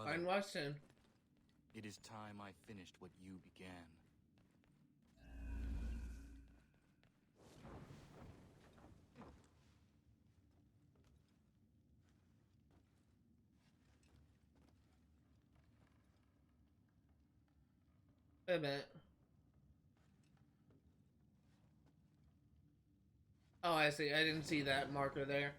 Mother, Fine, Washington. it is time I finished what you began. Wait a minute. Oh, I see. I didn't see that marker there.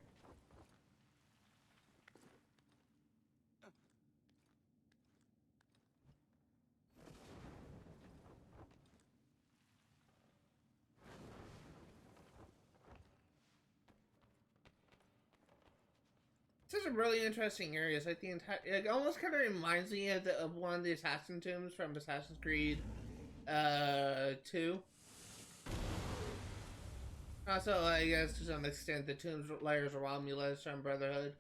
This is a really interesting area. It's like the entire. It almost kind of reminds me of one of the assassin tombs from Assassin's Creed 2. Also, I guess to some extent, the tombs layers of Romulus from Brotherhood.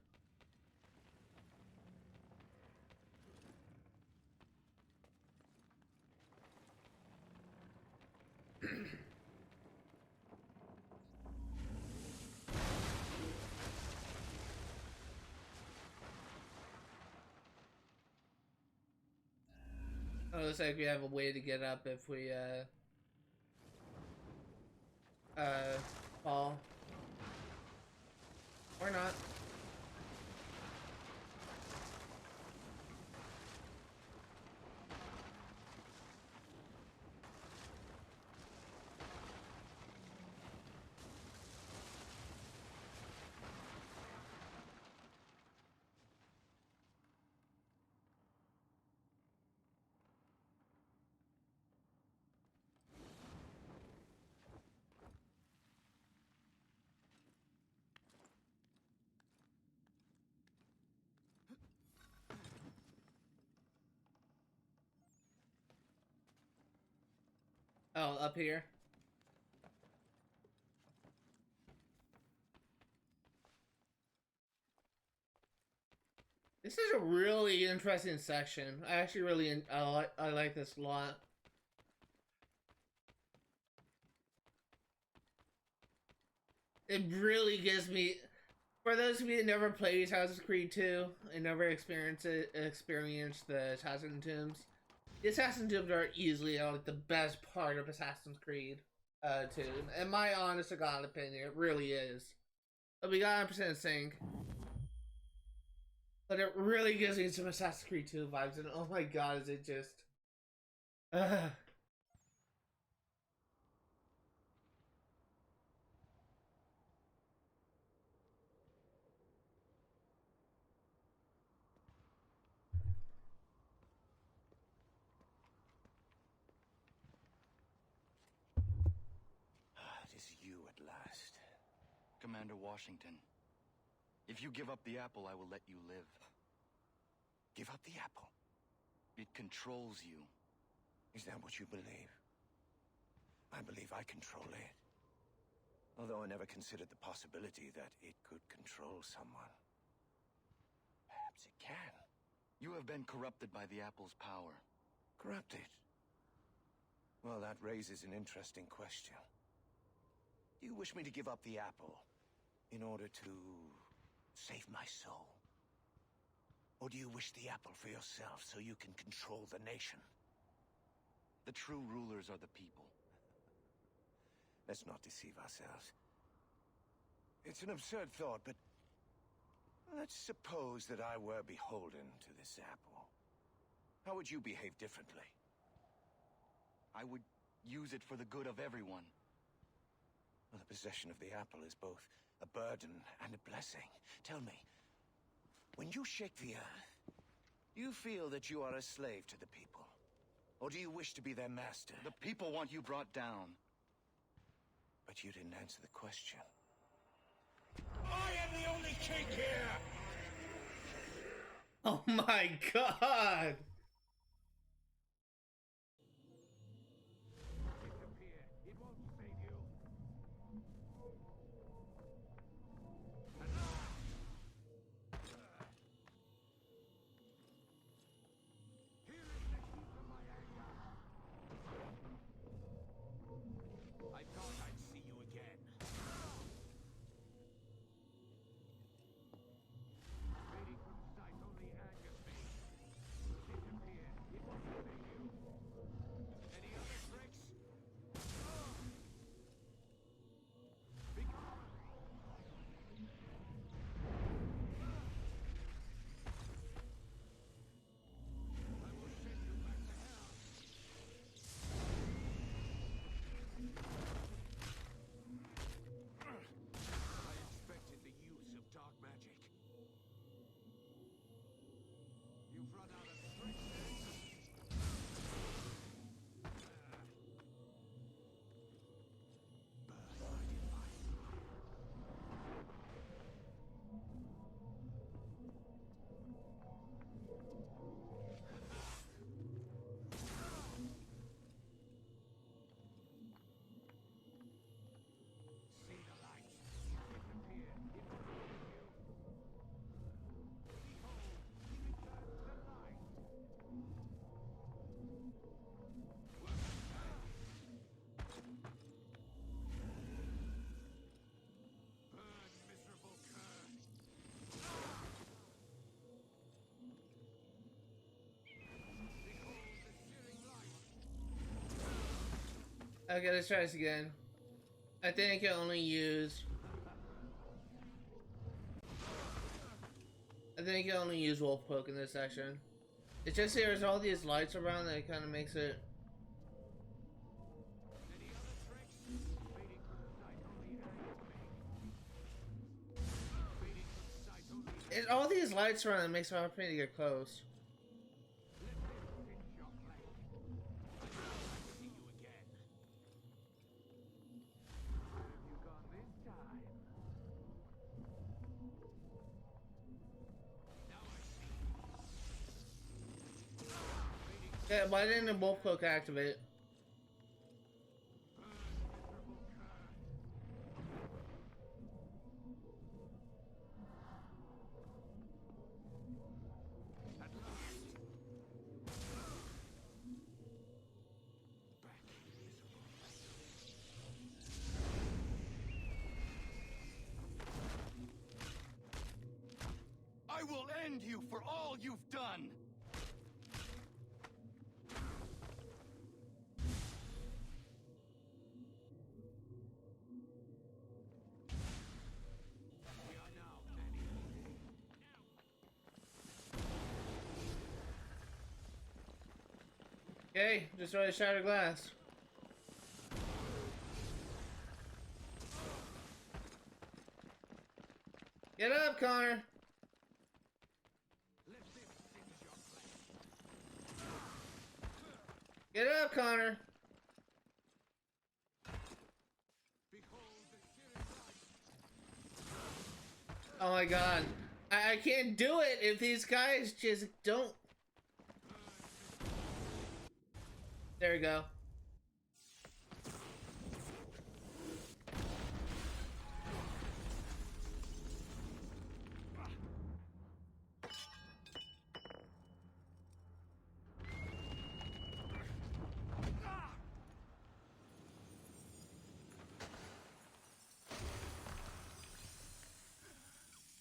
Oh, looks like we have a way to get up if we fall. Or not. Oh, up here. This is a really interesting section. I actually really I like this a lot. It really gives me, for those of you that never played Assassin's Creed 2 and never experienced the Assassin Tombs, the Assassin Tombs are easily like the best part of Assassin's Creed 2. In my honest to God opinion, it really is. But we got 100% sync. But it really gives me some Assassin's Creed 2 vibes, and oh my god, is it just... It is you at last. Commander Washington, if you give up the apple, I will let you live. Give up the apple? It controls you. Is that what you believe? I believe I control it. Although I never considered the possibility that it could control someone. Perhaps it can. You have been corrupted by the apple's power. Corrupted? Well, that raises an interesting question. Do you wish me to give up the apple in order to save my soul? Or do you wish the apple for yourself so you can control the nation? The true rulers are the people. Let's not deceive ourselves. It's an absurd thought, but let's suppose that I were beholden to this apple. How would you behave differently? I would use it for the good of everyone. Well, the possession of the apple is both a burden and a blessing. Tell me, when you shake the earth, do you feel that you are a slave to the people? Or do you wish to be their master? The people want you brought down. But you didn't answer the question. I am the only king here! Oh my god! It won't save you. Here is the heat of my anger. I thought I'd see you again. Fading from sight only angers me. Okay, let's try this again. I think I can only use... Wolf Poke in this section. It's just there's all these lights around that it kind of makes it... It's all these lights around that makes it hard for me to get close. Yeah, why didn't the Wolf Cloak activate? I will end you for all you've done! Okay, destroy the shattered glass. Get up, Connor! Get up, Connor! Oh my god. I can't do it if these guys just don't... There we go.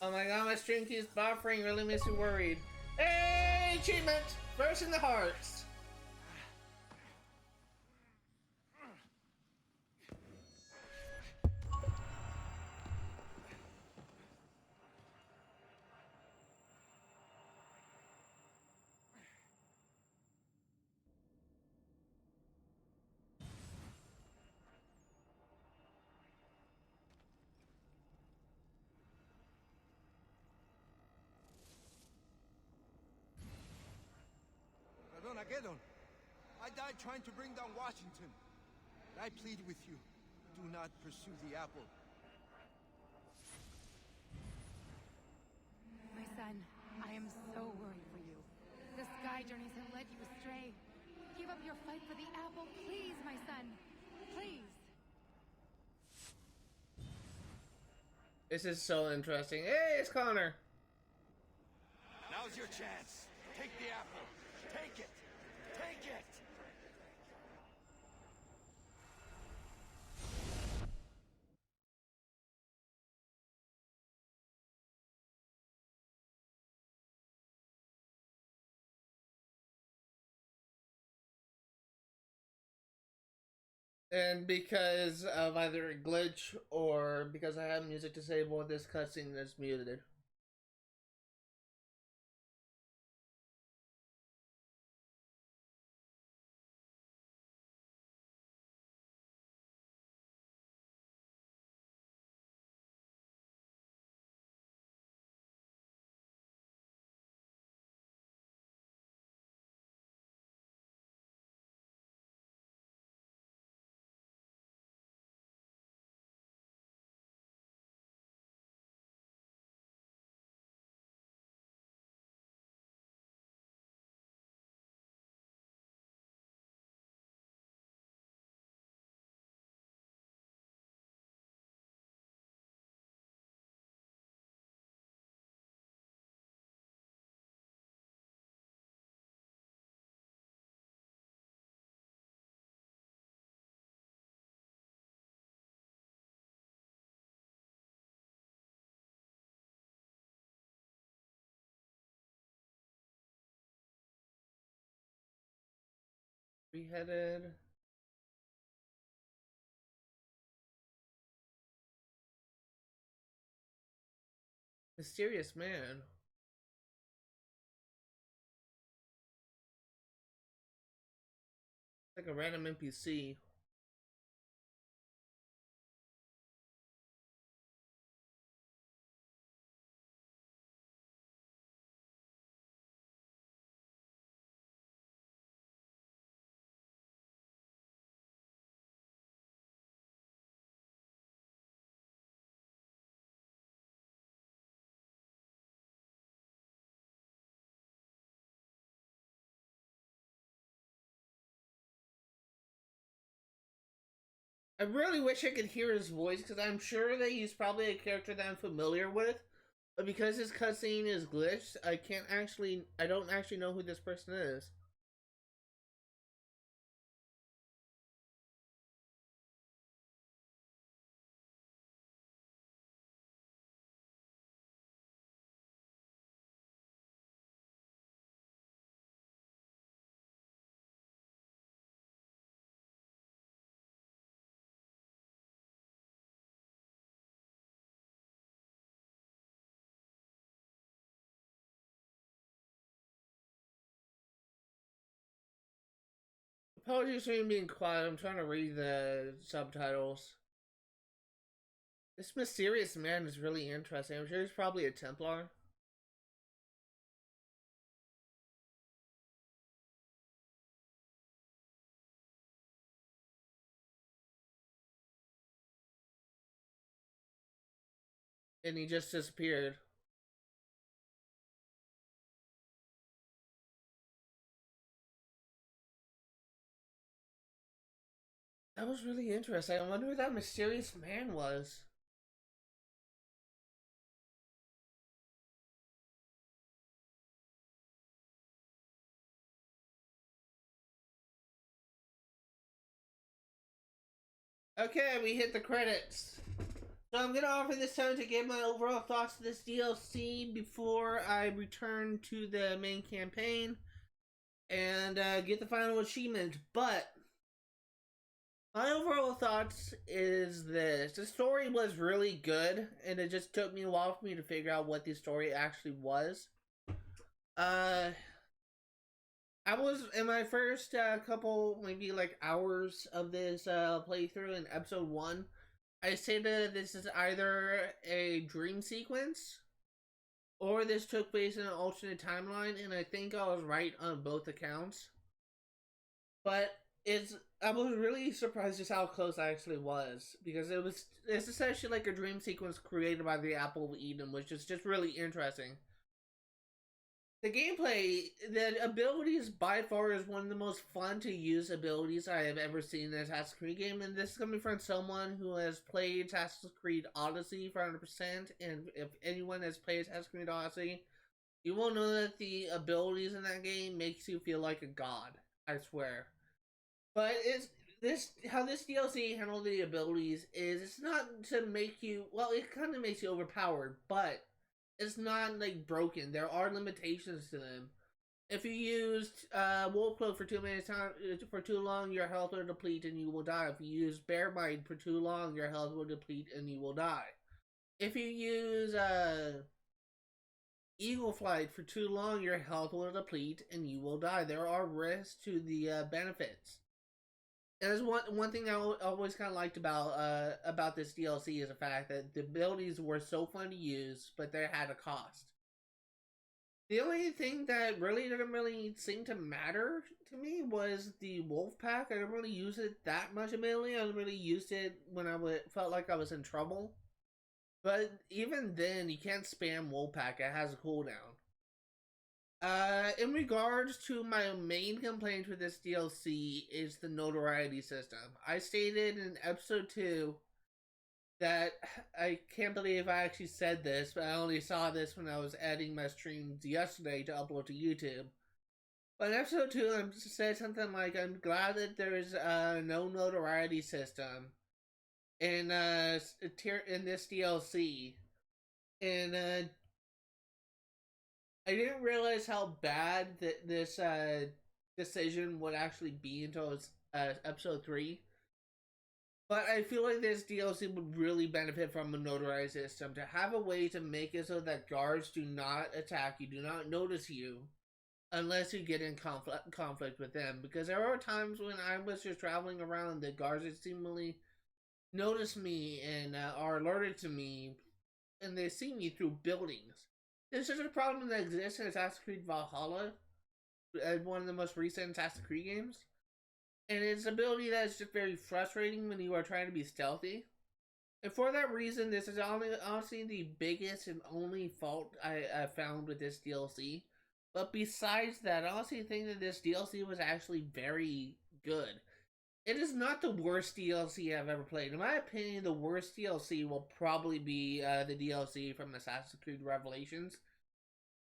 Oh my god, my stream keeps buffering, really makes me worried. Hey, achievement! First in the hearts! Armageddon. I died trying to bring down Washington. I plead with you, do not pursue the apple. My son, I am so worried for you. The sky journeys have led you astray. Give up your fight for the apple, please, my son. Please. This is so interesting. Hey, it's Connor! Now's your chance. Take the apple. Take it. Take it. And because of either a glitch or because I have music disabled, this cutscene is muted. Three-headed. Mysterious man. Like a random NPC. I really wish I could hear his voice because I'm sure that he's probably a character that I'm familiar with, but because his cutscene is glitched, I don't actually know who this person is. Apologies for me being quiet. I'm trying to read the subtitles. This mysterious man is really interesting. I'm sure he's probably a Templar. And he just disappeared. That was really interesting. I wonder who that mysterious man was. Okay, we hit the credits. So I'm gonna offer this time to give my overall thoughts of this DLC before I return to the main campaign and get the final achievement. But my overall thoughts is this: the story was really good, and it just took me a while for me to figure out what the story actually was. I was in my first couple, maybe like hours of this playthrough in episode 1. I stated this is either a dream sequence or this took place in an alternate timeline, and I think I was right on both accounts. But I was really surprised just how close I actually was, because it's essentially like a dream sequence created by the Apple of Eden, which is just really interesting. The gameplay, the abilities by far is one of the most fun to use abilities I have ever seen in an Assassin's Creed game, and this is coming from someone who has played Assassin's Creed Odyssey for 100%, and if anyone has played Assassin's Creed Odyssey, you will know that the abilities in that game makes you feel like a god, I swear. But how this DLC handled the abilities is it's not to make you, well, it kind of makes you overpowered, but it's not like broken. There are limitations to them. If you used Wolf Cloak for for too long, your health will deplete and you will die. If you use Bear Bite for too long, your health will deplete and you will die. If you use Eagle Flight for too long, your health will deplete and you will die. There are risks to the benefits. And there's one thing I always kind of liked about this DLC is the fact that the abilities were so fun to use, but they had a cost. The only thing that really didn't really seem to matter to me was the Wolf Pack. I didn't really use it that much ability. I really used it when felt like I was in trouble. But even then, you can't spam Wolf Pack. It has a cooldown. In regards to my main complaint with this DLC is the notoriety system. I stated in episode 2 that I can't believe I actually said this, but I only saw this when I was editing my streams yesterday to upload to YouTube. But in episode 2, I said something like, I'm glad that there's no notoriety system in this DLC. And I didn't realize how bad that this decision would actually be until it's episode 3. But I feel like this DLC would really benefit from a notarized system to have a way to make it so that guards do not attack you, do not notice you, unless you get in conflict with them. Because there are times when I was just traveling around, the guards would seemingly notice me and are alerted to me, and they see me through buildings. This is a problem that exists in Assassin's Creed Valhalla, one of the most recent Assassin's Creed games. And it's an ability that is just very frustrating when you are trying to be stealthy. And for that reason, this is honestly the biggest and only fault I found with this DLC. But besides that, I honestly think that this DLC was actually very good. It is not the worst DLC I've ever played. In my opinion, the worst DLC will probably be the DLC from Assassin's Creed Revelations.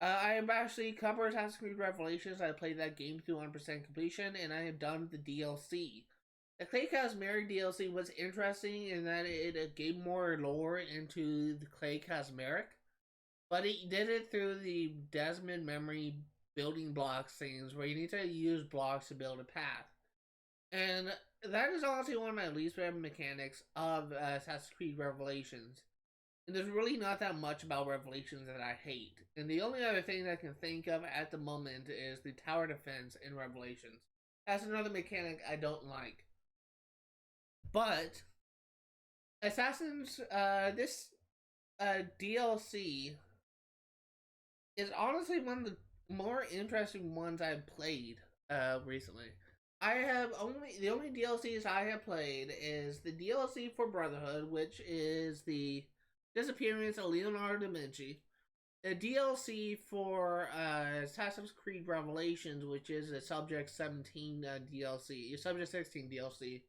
I have actually covered Assassin's Creed Revelations. I played that game to 100% completion, and I have done the DLC. The Clay Cosmeric DLC was interesting in that it gave more lore into the Clay Cosmeric, but it did it through the Desmond memory building blocks things, where you need to use blocks to build a path. And that is honestly one of my least favorite mechanics of Assassin's Creed Revelations. And there's really not that much about Revelations that I hate. And the only other thing that I can think of at the moment is the tower defense in Revelations. That's another mechanic I don't like. But this DLC is honestly one of the more interesting ones I've played recently. The only DLCs I have played is the DLC for Brotherhood, which is the Disappearance of Leonardo da Vinci, the DLC for Assassin's Creed Revelations, which is the Subject 17 DLC, Subject 16 DLC,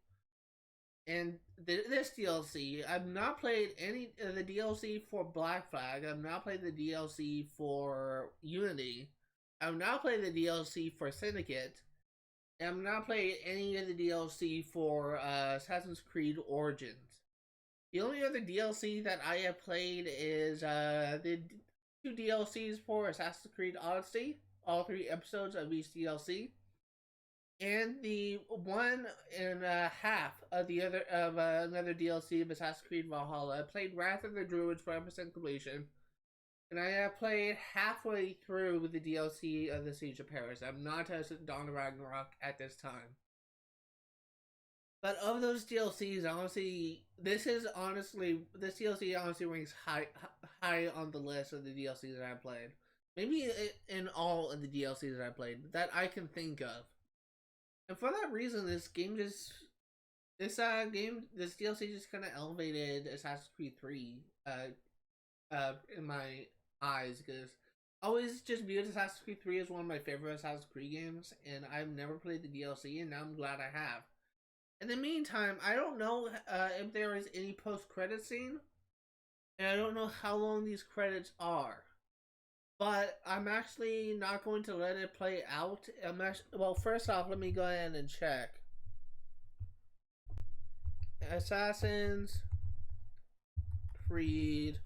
and this DLC. I've not played any of the DLC for Black Flag. I've not played the DLC for Unity. I've not played the DLC for Syndicate. And I've not played any of the DLC for Assassin's Creed Origins. The only other DLC that I have played is the 2 DLCs for Assassin's Creed Odyssey, all 3 episodes of each DLC, and the 1.5 of the other another DLC of Assassin's Creed Valhalla. I played Wrath of the Druids for 100% completion, and I have played halfway through the DLC of the Siege of Paris. I'm not touched Dawn of Ragnarok at this time. But of those DLCs, honestly, this DLC honestly ranks high on the list of the DLCs that I played. Maybe in all of the DLCs that I played that I can think of. And for that reason, this DLC just kind of elevated Assassin's Creed 3 in my eyes, because I always just viewed Assassin's Creed 3 as one of my favorite Assassin's Creed games, and I've never played the DLC, and now I'm glad I have. In the meantime, I don't know if there is any post-credit scene, and I don't know how long these credits are. But I'm actually not going to let it play out. Well, first off, let me go ahead and check. Assassin's Creed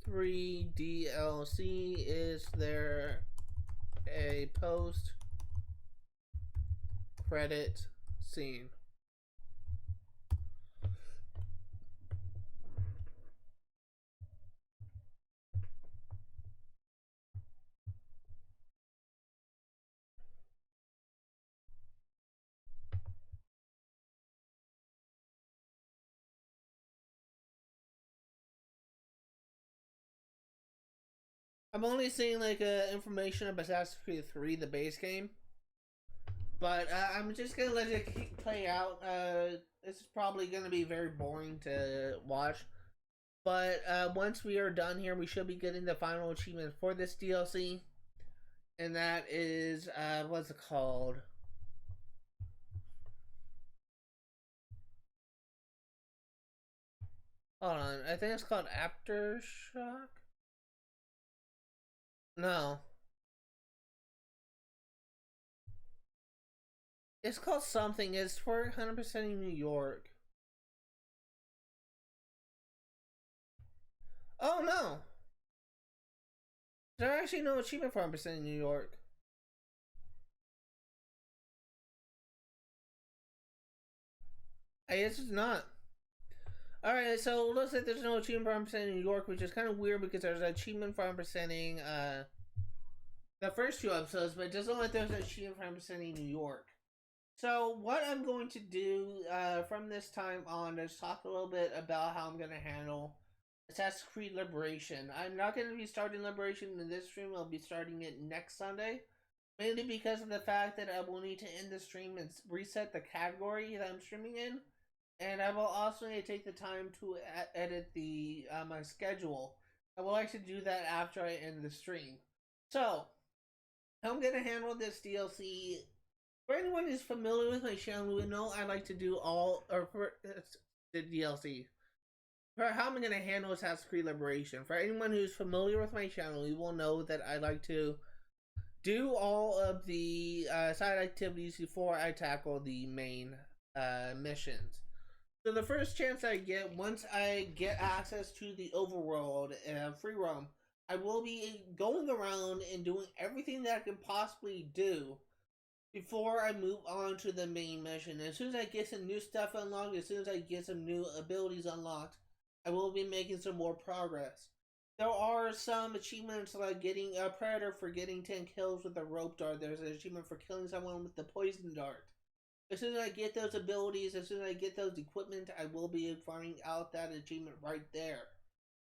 3 DLC, is there a post-credit scene? I'm only seeing like information about Assassin's Creed 3, the base game. But I'm just gonna let it play out. This is probably gonna be very boring to watch. But once we are done here, we should be getting the final achievement for this DLC. And that is, what's it called? Hold on, I think it's called Aftershock? No. It's called something. It's for 100% in New York. Oh no! There's actually no achievement for 100% in New York. I guess it's not. Alright, so it looks like there's no achievement for 100% in New York, which is kind of weird because there's an achievement for 100%ing the first two episodes, but it doesn't look like there's an achievement for 100%ing New York. So what I'm going to do from this time on is talk a little bit about how I'm going to handle Assassin's Creed Liberation. I'm not going to be starting Liberation in this stream. I'll be starting it next Sunday. Mainly because of the fact that I will need to end the stream and reset the category that I'm streaming in. And I will also need to take the time to edit the my schedule. I would like to do that after I end the stream. So, how I'm going to handle this DLC. For anyone who's familiar with my channel, you know I like to do all, or for the DLC. For how I'm going to handle Assassin's Creed Liberation. For anyone who's familiar with my channel, you will know that I like to do all of the side activities before I tackle the main missions. So the first chance I get, once I get access to the overworld and free roam, I will be going around and doing everything that I can possibly do before I move on to the main mission. As soon as I get some new stuff unlocked, as soon as I get some new abilities unlocked, I will be making some more progress. There are some achievements like getting a Predator for getting 10 kills with a rope dart. There's an achievement for killing someone with the poison dart. As soon as I get those abilities, as soon as I get those equipment, I will be finding out that achievement right there.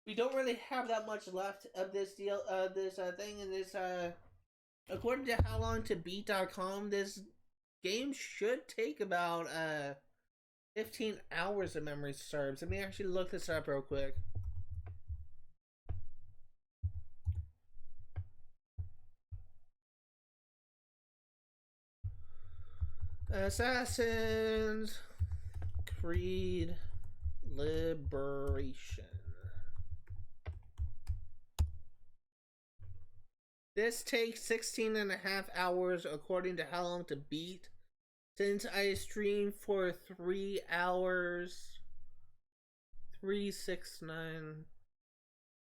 We don't really have that much left of this deal, thing, and this, according to howlongtobeat.com, this game should take about, 15 hours of memory serves. Let me actually look this up real quick. Assassin's Creed Liberation. This takes 16 and a half hours according to How Long to Beat. Since I streamed for 3 hours, 369.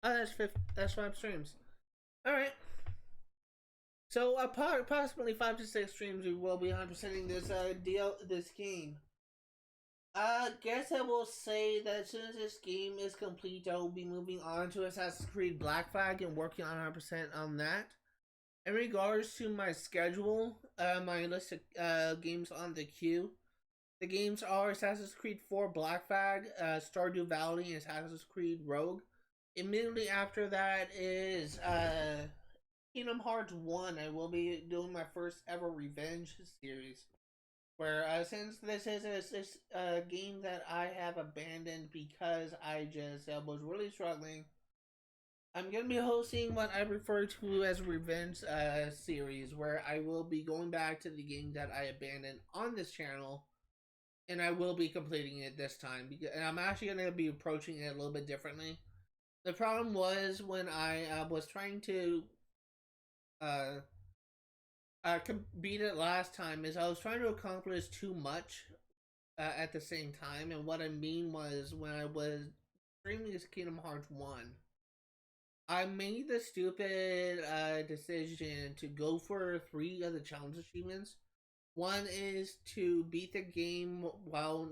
Oh, that's 5 streams. Alright. So approximately 5 to 6 streams we will be 100%ing this game. Guess I will say that as soon as this game is complete, I will be moving on to Assassin's Creed Black Flag and working on 100% on that. In regards to my schedule, my list of games on the queue, the games are Assassin's Creed 4 Black Flag, Stardew Valley, and Assassin's Creed Rogue. Immediately after that is Kingdom Hearts 1. I will be doing my first ever Revenge series. Where, since this is a game that I have abandoned because I just was really struggling, I'm going to be hosting what I refer to as Revenge series, where I will be going back to the game that I abandoned on this channel, and I will be completing it this time. And I'm actually going to be approaching it a little bit differently. The problem was when I was trying to beat it last time is I was trying to accomplish too much at the same time, and what I mean was when I was streaming this Kingdom Hearts 1, I made the stupid decision to go for 3 of the challenge achievements. One is to beat the game while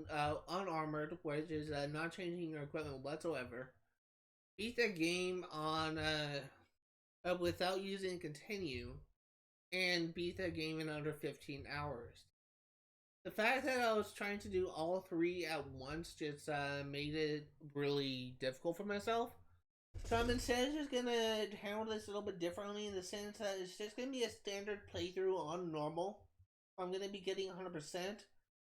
unarmored, which is not changing your equipment whatsoever. Beat the game on without using continue, and beat the game in under 15 hours. The fact that I was trying to do all 3 at once just made it really difficult for myself. So I'm instead just gonna handle this a little bit differently in the sense that it's just gonna be a standard playthrough on normal. I'm gonna be getting 100%,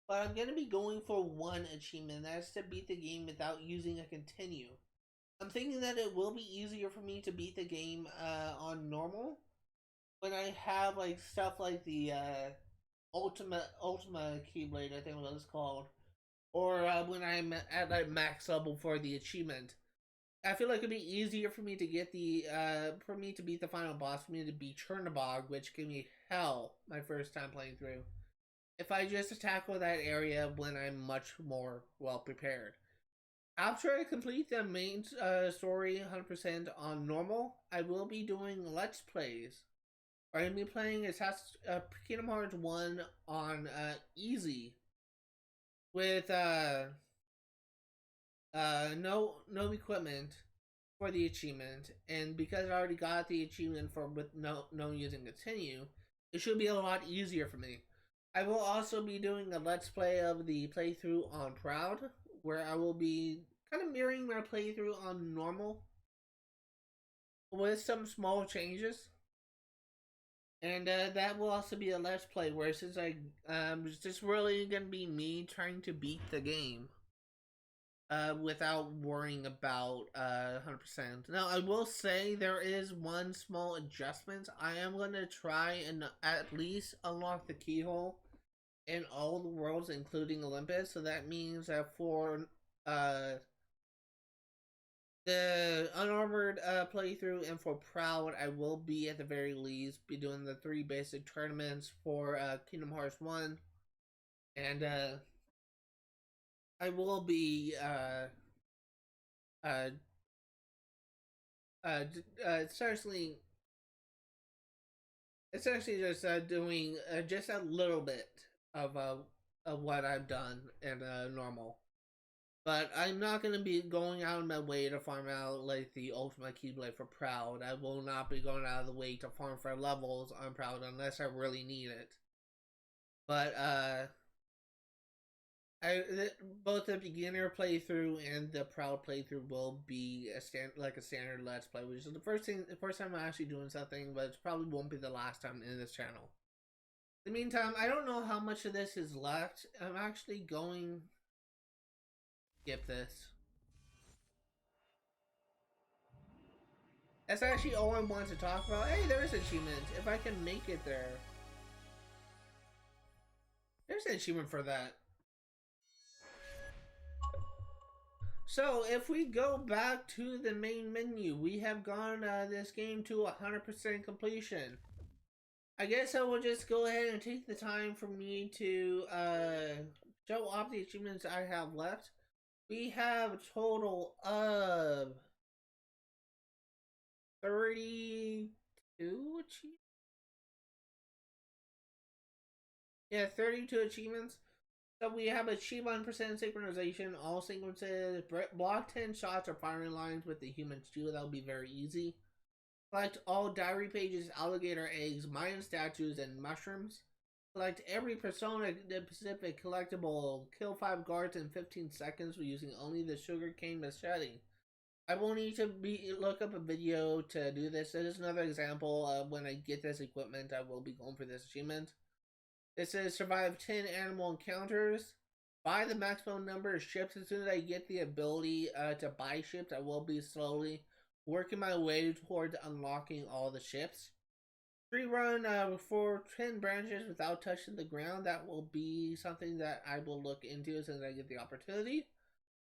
but I'm gonna be going for 1 achievement. That's to beat the game without using a continue. I'm thinking that it will be easier for me to beat the game on normal when I have like stuff like the Ultima Keyblade, I think what it's called, or when I'm at like max level for the achievement. I feel like it'd be easier for me to get the for me to beat the final boss, for me to beat Chernobog, which gave me hell my first time playing through, if I just tackle that area when I'm much more well prepared. After I complete the main story 100% on normal, I will be doing Let's Plays. I'm going to be playing Kingdom Hearts 1 on easy with no equipment for the achievement, and because I already got the achievement for with no using continue, it should be a lot easier for me. I will also be doing a let's play of the playthrough on Proud, where I will be kind of mirroring my playthrough on normal with some small changes. And that will also be a let's play where, since it's just really gonna be me trying to beat the game without worrying about 100%. Now, I will say there is one small adjustment. I am going to try and at least unlock the keyhole in all the worlds, including Olympus. So that means that for the unarmored playthrough and for Proud, I will be at the very least be doing the 3 basic tournaments for Kingdom Hearts 1. And I will be essentially just doing just a little bit of what I've done in normal. But I'm not going to be going out of my way to farm out like the Ultimate Keyblade for Proud. I will not be going out of the way to farm for levels on Proud unless I really need it. But both the beginner playthrough and the Proud playthrough will be a standard let's play, which is the first time I'm actually doing something, but it probably won't be the last time in this channel. In the meantime, I don't know how much of this is left. I'm actually going skip this. That's actually all I want to talk about. Hey, there is an achievement. If I can make it there. There's an achievement for that. So, if we go back to the main menu, we have gone this game to 100% completion. I guess I will just go ahead and take the time for me to show off the achievements I have left. We have a total of 32 achievements? Yeah, 32 achievements. So we have achievement 100% synchronization, all sequences, block 10 shots or firing lines with the human shield. That will be very easy. Collect all diary pages, alligator eggs, Mayan statues, and mushrooms. Collect every Persona Pacific collectible. Kill 5 guards in 15 seconds using only the sugarcane machete. I will need to look up a video to do this. This is another example of when I get this equipment, I will be going for this achievement. It says survive 10 animal encounters. Buy the maximum number of ships. As soon as I get the ability to buy ships, I will be slowly working my way toward unlocking all the ships. Free run for 10 branches without touching the ground. That will be something that I will look into as soon as I get the opportunity.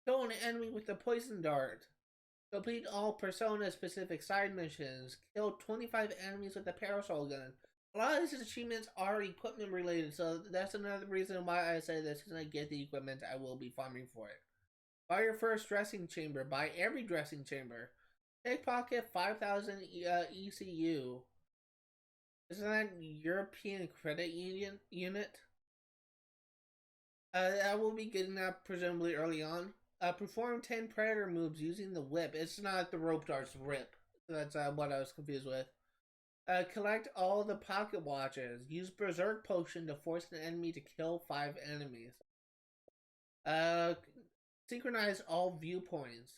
Kill an enemy with a poison dart. Complete all Persona specific side missions. Kill 25 enemies with a parasol gun. A lot of these achievements are equipment related, so that's another reason why I say this. When I get the equipment, I will be farming for it. Buy your first dressing chamber. Buy every dressing chamber. Pickpocket 5,000 ECU. Isn't that European Credit Union unit? I will be getting that presumably early on. Perform 10 predator moves using the whip. It's not the rope darts whip. That's what I was confused with. Collect all the pocket watches. Use Berserk Potion to force an enemy to kill 5 enemies. Synchronize all viewpoints.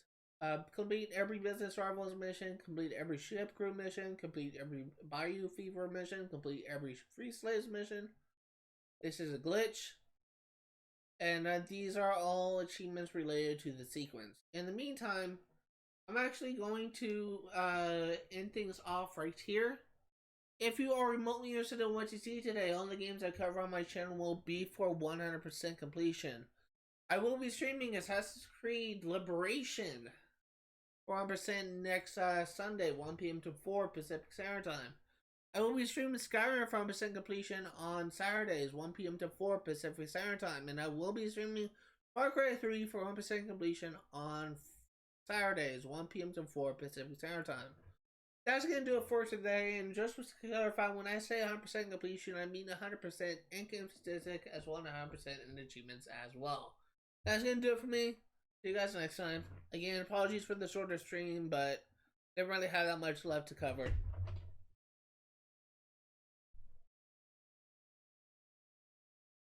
Complete every business rivals mission. Complete every ship crew mission. Complete every Bayou Fever mission. Complete every Free Slaves mission. This is a glitch. And these are all achievements related to the sequence. In the meantime, I'm actually going to end things off right here. If you are remotely interested in what you see today, all the games I cover on my channel will be for 100% completion. I will be streaming Assassin's Creed Liberation for 100% next Sunday, 1 p.m. to 4 Pacific Standard Time. I will be streaming Skyrim for 100% completion on Saturdays, 1 p.m. to 4 Pacific Standard Time. And I will be streaming Far Cry 3 for 100% completion on Saturdays, 1 p.m. to 4 Pacific Standard Time. that's gonna do it for today. And just to clarify, when I say 100% completion, I mean 100% in-game statistic as well as 100% in achievements as well. That's gonna do it for me. See you guys next time. Again, apologies for the shorter stream, but didn't really have that much left to cover.